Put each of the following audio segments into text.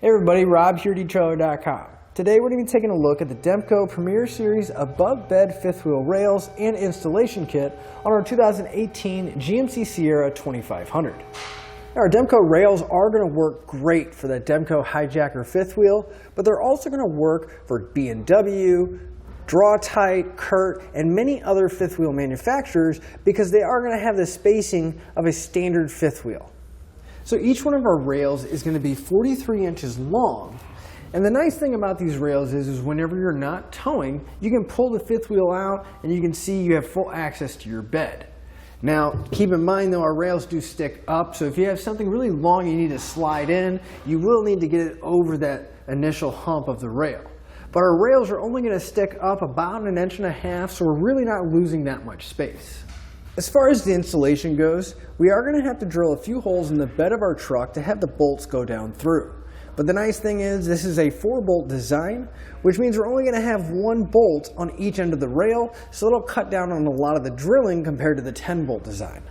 Hey everybody, Rob here at etrailer.com. Today we're going to be taking a look at the Demco Premier Series above bed fifth wheel rails and installation kit on our 2018 GMC Sierra 2500. Now, our Demco rails are going to work great for that Demco Hijacker fifth wheel, but they're also going to work for B&W, Draw-Tite, CURT, and many other fifth wheel manufacturers because they are going to have the spacing of a standard fifth wheel. So each one of our rails is going to be 43 inches long. And the nice thing about these rails is whenever you're not towing, you can pull the fifth wheel out and you can see you have full access to your bed. Now, keep in mind though, our rails do stick up, so if you have something really long you need to slide in, you will need to get it over that initial hump of the rail. But our rails are only going to stick up about 1.5 inches, so we're really not losing that much space. As far as the installation goes, we are going to have to drill a few holes in the bed of our truck to have the bolts go down through. But the nice thing is this is a 4-bolt design, which means we're only going to have 1 bolt on each end of the rail, so it'll cut down on a lot of the drilling compared to the 10-bolt design.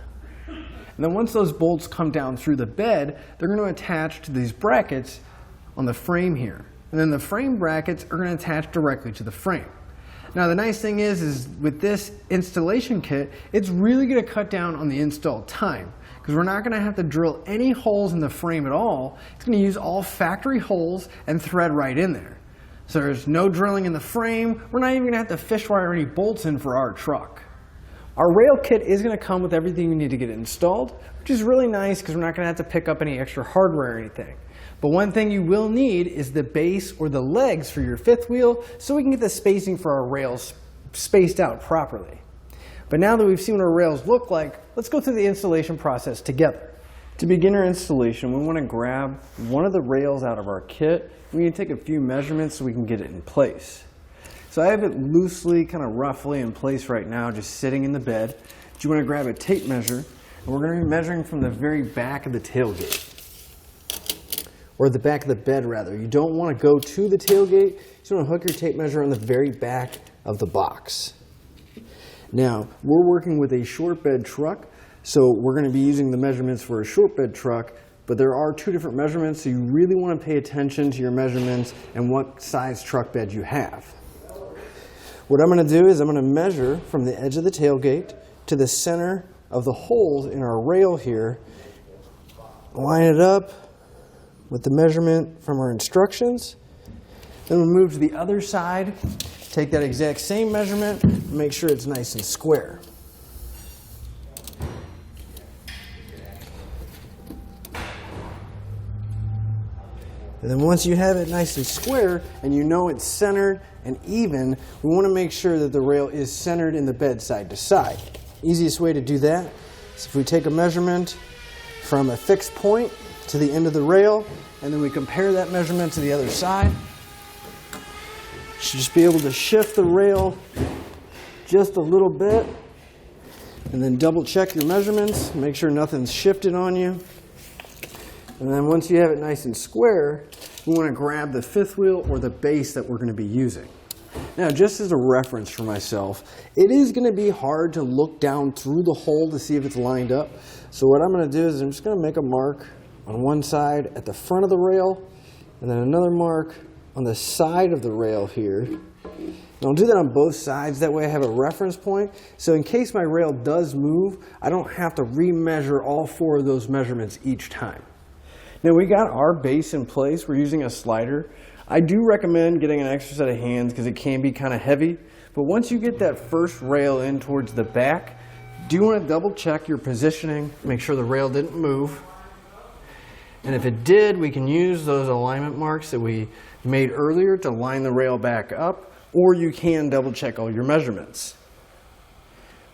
And then once those bolts come down through the bed, they're going to attach to these brackets on the frame here. And then the frame brackets are going to attach directly to the frame. Now the nice thing is with this installation kit, it's really going to cut down on the install time because we're not going to have to drill any holes in the frame at all. It's going to use all factory holes and thread right in there. So there's no drilling in the frame. We're not even going to have to fish wire any bolts in for our truck. Our rail kit is going to come with everything you need to get it installed, which is really nice because we're not going to have to pick up any extra hardware or anything. But one thing you will need is the base or the legs for your fifth wheel so we can get the spacing for our rails spaced out properly. But now that we've seen what our rails look like, let's go through the installation process together. To begin our installation, we want to grab one of the rails out of our kit. We need to take a few measurements so we can get it in place. So I have it loosely, kind of roughly in place right now, just sitting in the bed. But you want to grab a tape measure, and we're going to be measuring from the very back of the tailgate. Or the back of the bed rather. You don't want to go to the tailgate, you just want to hook your tape measure on the very back of the box. Now, we're working with a short bed truck, so we're going to be using the measurements for a short bed truck, but there are 2 different measurements, so you really want to pay attention to your measurements and what size truck bed you have. What I'm going to do is I'm going to measure from the edge of the tailgate to the center of the holes in our rail here, line it up with the measurement from our instructions. Then we'll move to the other side, take that exact same measurement, and make sure it's nice and square. And then once you have it nice and square, and you know it's centered and even, we want to make sure that the rail is centered in the bed side to side. Easiest way to do that is if we take a measurement from a fixed point to the end of the rail, and then we compare that measurement to the other side. You should just be able to shift the rail just a little bit, and then double check your measurements, make sure nothing's shifted on you. And then once you have it nice and square, we want to grab the fifth wheel or the base that we're going to be using. Now, just as a reference for myself, it is going to be hard to look down through the hole to see if it's lined up. So what I'm going to do is I'm just going to make a mark on one side at the front of the rail, and then another mark on the side of the rail here. And I'll do that on both sides, that way I have a reference point. So in case my rail does move, I don't have to remeasure all 4 of those measurements each time. Now we got our base in place, we're using a slider. I do recommend getting an extra set of hands because it can be kind of heavy. But once you get that first rail in towards the back, do you want to double check your positioning, make sure the rail didn't move. And if it did, we can use those alignment marks that we made earlier to line the rail back up, or you can double check all your measurements.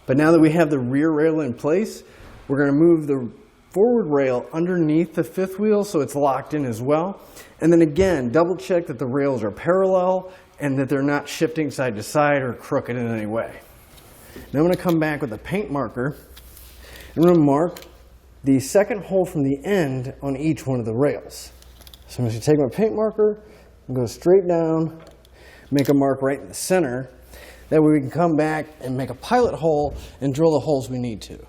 But now that we have the rear rail in place, we're going to move the forward rail underneath the fifth wheel so it's locked in as well. And then again, double check that the rails are parallel and that they're not shifting side to side or crooked in any way. Now I'm going to come back with a paint marker and I'm going to mark the second hole from the end on each one of the rails. So I'm going to take my paint marker and go straight down, make a mark right in the center. That way we can come back and make a pilot hole and drill the holes we need to.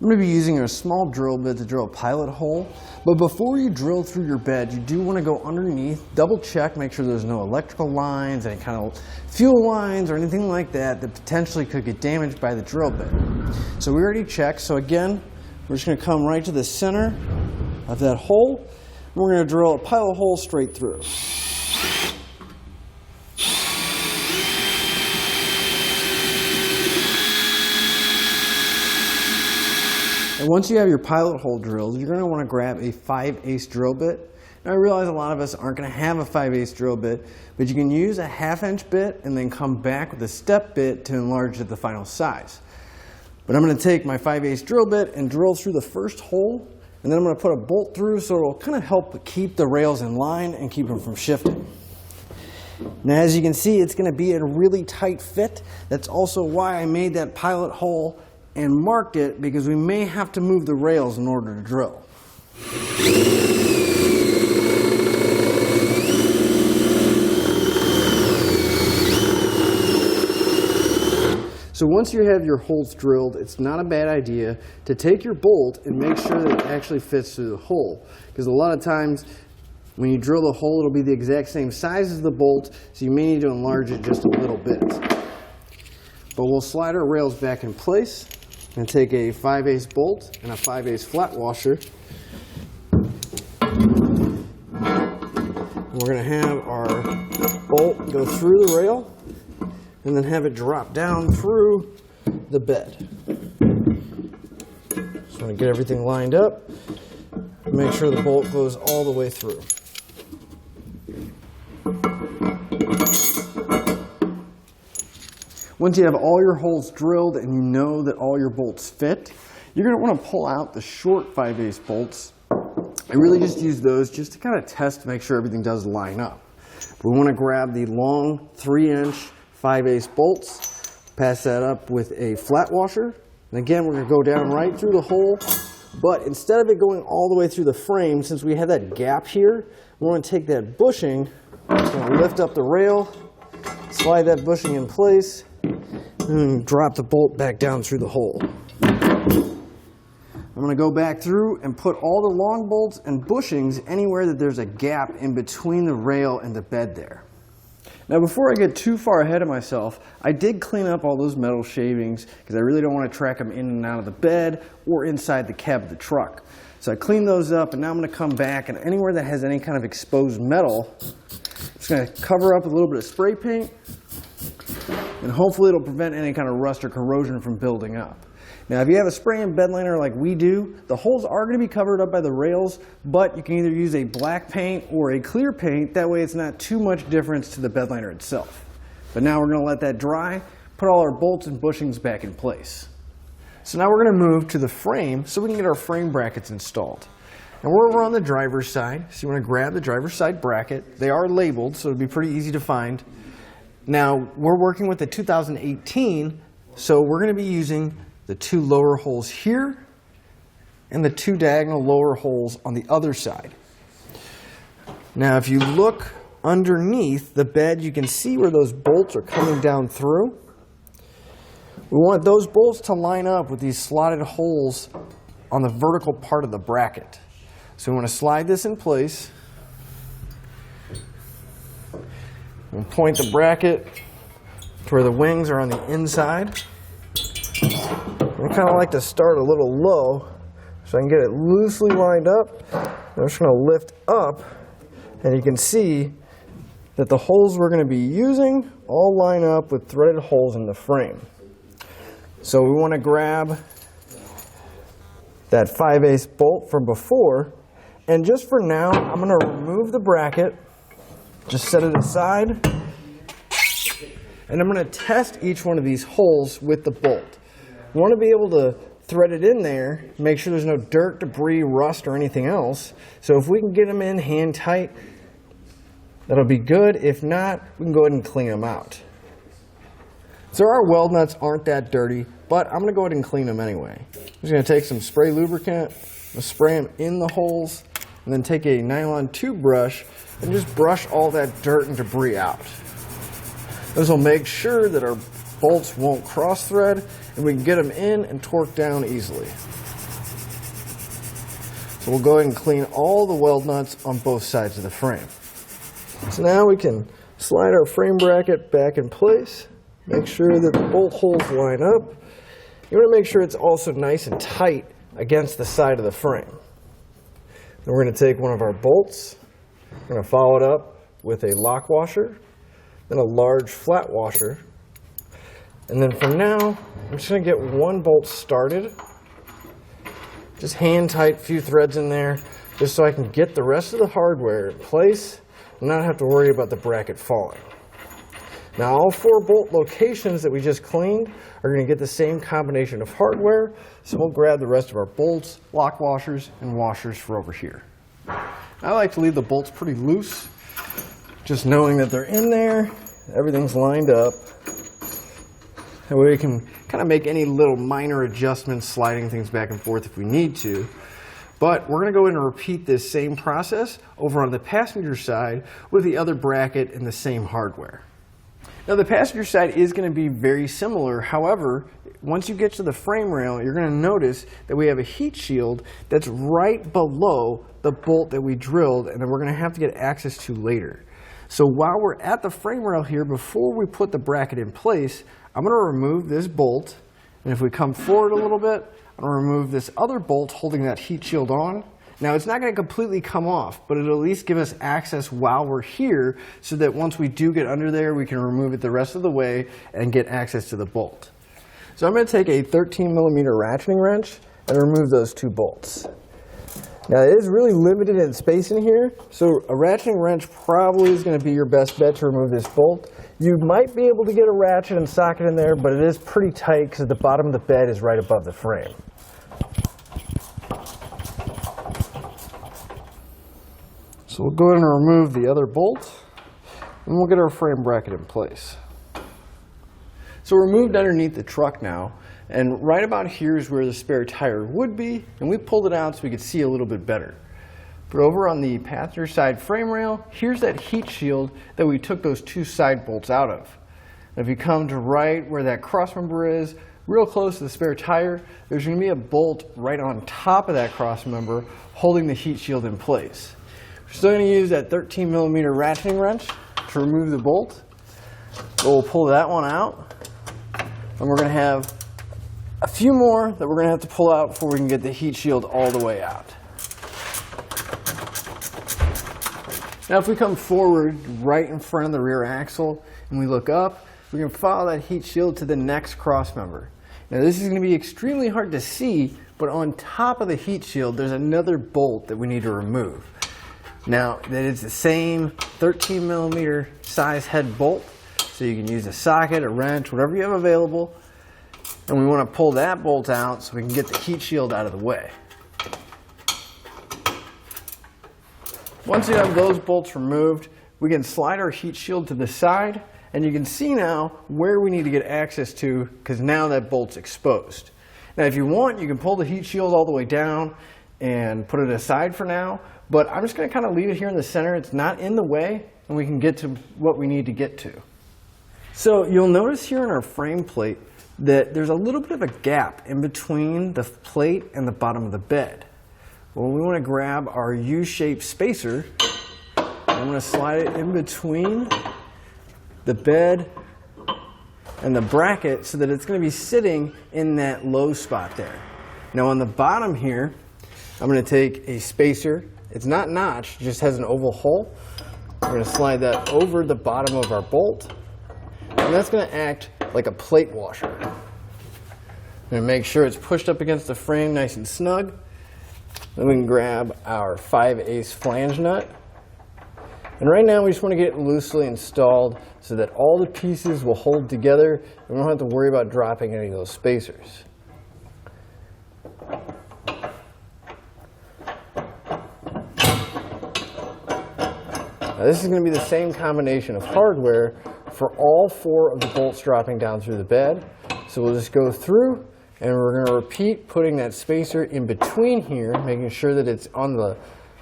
I'm going to be using a small drill bit to drill a pilot hole, but before you drill through your bed, you do want to go underneath, double check, make sure there's no electrical lines, any kind of fuel lines or anything like that that potentially could get damaged by the drill bit. So we already checked, so again, we're just going to come right to the center of that hole, and we're going to drill a pilot hole straight through. And once you have your pilot hole drilled, you're going to want to grab a 5/8 drill bit. Now I realize a lot of us aren't going to have a 5/8 drill bit, but you can use a 1/2" bit and then come back with a step bit to enlarge it to the final size. But I'm going to take my 5/8 drill bit and drill through the first hole, and then I'm going to put a bolt through so it'll kind of help keep the rails in line and keep them from shifting. Now as you can see, it's going to be a really tight fit. That's also why I made that pilot hole and marked it, because we may have to move the rails in order to drill. So once you have your holes drilled, it's not a bad idea to take your bolt and make sure that it actually fits through the hole. Because a lot of times when you drill the hole, it'll be the exact same size as the bolt, so you may need to enlarge it just a little bit. But we'll slide our rails back in place and take a 5/8 bolt and a 5/8 flat washer. We're going to have our bolt go through the rail and then have it drop down through the bed. Just want to get everything lined up. Make sure the bolt goes all the way through. Once you have all your holes drilled and you know that all your bolts fit, you're going to want to pull out the short 5/8 bolts. I really just use those just to kind of test to make sure everything does line up. We want to grab the long 3" 5/8 bolts, pass that up with a flat washer, and again we're going to go down right through the hole, but instead of it going all the way through the frame, since we have that gap here, we want to take that bushing, we're going to lift up the rail, slide that bushing in place, and drop the bolt back down through the hole. I'm going to go back through and put all the long bolts and bushings anywhere that there's a gap in between the rail and the bed there. Now before I get too far ahead of myself, I did clean up all those metal shavings because I really don't want to track them in and out of the bed or inside the cab of the truck. So I cleaned those up, and now I'm going to come back, and anywhere that has any kind of exposed metal, I'm just going to cover up with a little bit of spray paint, and hopefully it'll prevent any kind of rust or corrosion from building up. Now if you have a spray-in bed liner like we do, the holes are going to be covered up by the rails, but you can either use a black paint or a clear paint. That way it's not too much difference to the bed liner itself. But now we're going to let that dry, put all our bolts and bushings back in place. So now we're going to move to the frame so we can get our frame brackets installed. And we're over on the driver's side, so you want to grab the driver's side bracket. They are labeled, so it'll be pretty easy to find. Now we're working with the 2018, so we're going to be using the 2 lower holes here and the 2 diagonal lower holes on the other side. Now if you look underneath the bed, you can see where those bolts are coming down through. We want those bolts to line up with these slotted holes on the vertical part of the bracket. So we want to slide this in place and point the bracket to where the wings are on the inside. I kind of like to start a little low so I can get it loosely lined up. I'm just going to lift up, and you can see that the holes we're going to be using all line up with threaded holes in the frame. So we want to grab that 5/8 bolt from before, and just for now I'm going to remove the bracket, just set it aside, and I'm going to test each one of these holes with the bolt. We want to be able to thread it in there, make sure there's no dirt, debris, rust, or anything else. So if we can get them in hand tight, that'll be good. If not, we can go ahead and clean them out. So our weld nuts aren't that dirty, but I'm going to go ahead and clean them anyway. I'm just going to take some spray lubricant, spray them in the holes, and then take a nylon toothbrush and just brush all that dirt and debris out. This will make sure that our bolts won't cross thread and we can get them in and torque down easily. So we'll go ahead and clean all the weld nuts on both sides of the frame. So now we can slide our frame bracket back in place, make sure that the bolt holes line up. You want to make sure it's also nice and tight against the side of the frame. Then we're going to take one of our bolts, we're going to follow it up with a lock washer, then a large flat washer, and then from now, I'm just going to get one bolt started. Just hand tight, a few threads in there, just so I can get the rest of the hardware in place and not have to worry about the bracket falling. Now all 4 bolt locations that we just cleaned are going to get the same combination of hardware, so we'll grab the rest of our bolts, lock washers, and washers for over here. I like to leave the bolts pretty loose, just knowing that they're in there, everything's lined up. That way we can kind of make any little minor adjustments, sliding things back and forth if we need to. But we're going to go in and repeat this same process over on the passenger side with the other bracket and the same hardware. Now the passenger side is going to be very similar. However, once you get to the frame rail, you're going to notice that we have a heat shield that's right below the bolt that we drilled and that we're going to have to get access to later. So while we're at the frame rail here, before we put the bracket in place, I'm going to remove this bolt, and if we come forward a little bit, I'm going to remove this other bolt holding that heat shield on. Now it's not going to completely come off, but it'll at least give us access while we're here so that once we do get under there, we can remove it the rest of the way and get access to the bolt. So I'm going to take a 13mm ratcheting wrench and remove those 2 bolts. Now it is really limited in space in here, so a ratcheting wrench probably is going to be your best bet to remove this bolt. You might be able to get a ratchet and socket in there, but it is pretty tight because the bottom of the bed is right above the frame. So we'll go ahead and remove the other bolt, and we'll get our frame bracket in place. So we're moved underneath the truck now, and right about here is where the spare tire would be, and we pulled it out so we could see a little bit better. But over on the passenger side frame rail, here's that heat shield that we took those 2 side bolts out of. And if you come to right where that crossmember is, real close to the spare tire, there's going to be a bolt right on top of that crossmember holding the heat shield in place. We're still going to use that 13mm ratcheting wrench to remove the bolt. We'll pull that one out, and we're going to have a few more that we're going to have to pull out before we can get the heat shield all the way out. Now if we come forward right in front of the rear axle and we look up, we can follow that heat shield to the next crossmember. Now this is going to be extremely hard to see, but on top of the heat shield there's another bolt that we need to remove. Now that is the same 13mm size head bolt, so you can use a socket, a wrench, whatever you have available, and we want to pull that bolt out so we can get the heat shield out of the way. Once you have those bolts removed, we can slide our heat shield to the side, and you can see now where we need to get access to because now that bolt's exposed. Now if you want, you can pull the heat shield all the way down and put it aside for now, but I'm just going to kind of leave it here in the center. It's not in the way, and we can get to what we need to get to. So you'll notice here in our frame plate that there's a little bit of a gap in between the plate and the bottom of the bed. Well, we want to grab our U-shaped spacer. I'm going to slide it in between the bed and the bracket so that it's going to be sitting in that low spot there. Now on the bottom here, I'm going to take a spacer. It's not notched, it just has an oval hole. We're going to slide that over the bottom of our bolt, and that's going to act like a plate washer. I'm going to make sure it's pushed up against the frame nice and snug. Then we can grab our 5/8 flange nut. And right now we just want to get it loosely installed so that all the pieces will hold together and we don't have to worry about dropping any of those spacers. Now this is going to be the same combination of hardware for all 4 of the bolts dropping down through the bed. So we'll just go through and we're going to repeat putting that spacer in between here, making sure that it's on the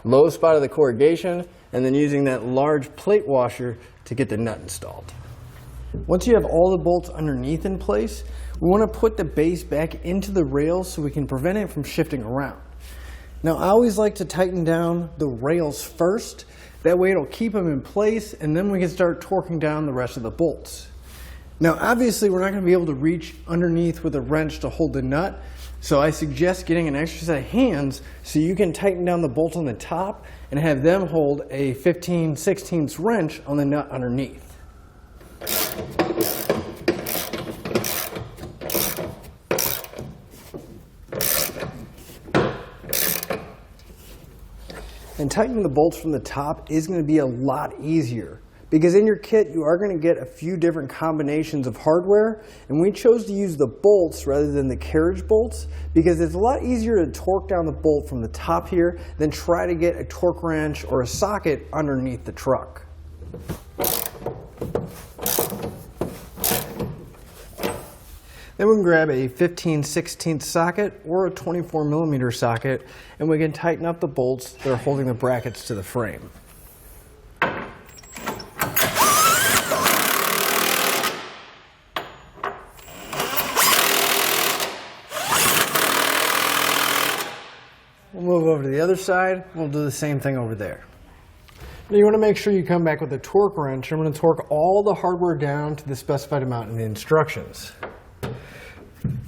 low spot of the corrugation, and then using that large plate washer to get the nut installed. Once you have all the bolts underneath in place, we want to put the base back into the rails so we can prevent it from shifting around. Now I always like to tighten down the rails first. That way it'll keep them in place, and then we can start torquing down the rest of the bolts. Now obviously we're not going to be able to reach underneath with a wrench to hold the nut, so I suggest getting an extra set of hands so you can tighten down the bolts on the top and have them hold a 15/16 wrench on the nut underneath. And tightening the bolts from the top is going to be a lot easier, because in your kit you are going to get a few different combinations of hardware, and we chose to use the bolts rather than the carriage bolts because it's a lot easier to torque down the bolt from the top here than try to get a torque wrench or a socket underneath the truck. Then we can grab a 15/16 socket or a 24mm socket, and we can tighten up the bolts that are holding the brackets to the frame. We'll move over to the other side. We'll do the same thing over there. Now you want to make sure you come back with a torque wrench. I'm going to torque all the hardware down to the specified amount in the instructions.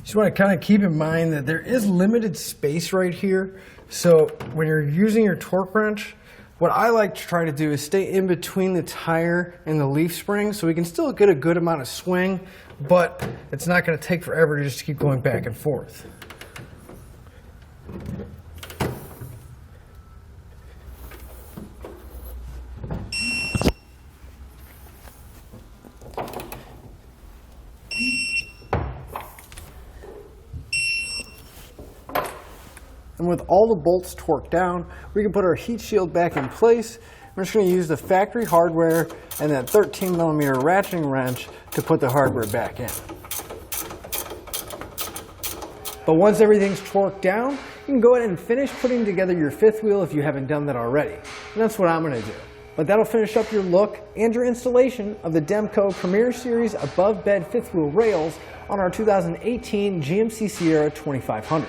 Just want to kind of keep in mind that there is limited space right here. So when you're using your torque wrench, what I like to try to do is stay in between the tire and the leaf spring so we can still get a good amount of swing, but it's not going to take forever to just keep going back and forth. And with all the bolts torqued down, we can put our heat shield back in place. We're just going to use the factory hardware and that 13mm ratcheting wrench to put the hardware back in. But once everything's torqued down, you can go ahead and finish putting together your fifth wheel if you haven't done that already. And that's what I'm going to do. But that'll finish up your look and your installation of the Demco Premier Series above bed fifth wheel rails on our 2018 GMC Sierra 2500.